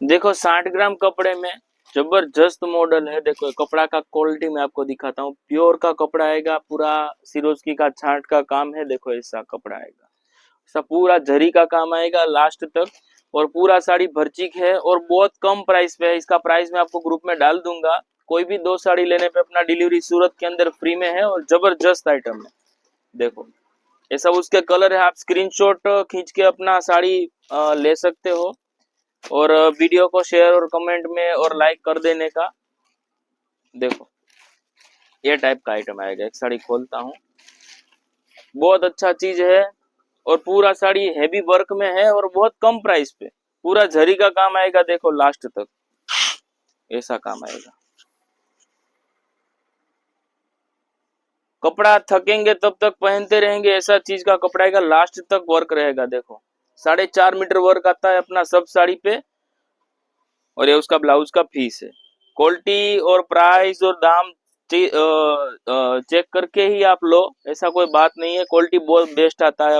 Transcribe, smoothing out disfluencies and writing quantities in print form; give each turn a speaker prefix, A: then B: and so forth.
A: देखो 60 ग्राम कपड़े में जबरदस्त मॉडल है। देखो कपड़ा का क्वालिटी मैं आपको दिखाता हूँ, प्योर का कपड़ा आएगा, पूरा सिरोस्की का छांट का काम है। देखो ऐसा कपड़ा आएगा, ऐसा पूरा जरी का काम आएगा लास्ट तक, और पूरा साड़ी भर्चिक है और बहुत कम प्राइस पे है। इसका प्राइस मैं आपको ग्रुप में डाल दूंगा। कोई भी 2 साड़ी लेने पे अपना डिलीवरी सूरत के अंदर फ्री में है, और जबरदस्त आइटम है। देखो ये सब उसके कलर है, आप स्क्रीनशॉट खींच के अपना साड़ी ले सकते हो, और वीडियो को शेयर और कमेंट में और लाइक कर देने का। देखो ये टाइप का आइटम आएगा। एक साड़ी खोलता हूँ, बहुत अच्छा चीज है, और पूरा साड़ी हैवी वर्क में है और बहुत कम प्राइस पे। पूरा जरी का काम आएगा, देखो लास्ट तक ऐसा काम आएगा। कपड़ा थकेंगे तब तक पहनते रहेंगे, ऐसा चीज का कपड़ा आएगा, लास्ट तक वर्क रहेगा। देखो 4.5 मीटर वर्क आता है अपना सब साड़ी पे, और ये उसका ब्लाउज का फीस है। क्वालिटी और प्राइस और दाम चेक करके ही आप लो, ऐसा कोई बात नहीं है। क्वालिटी बहुत बेस्ट आता है।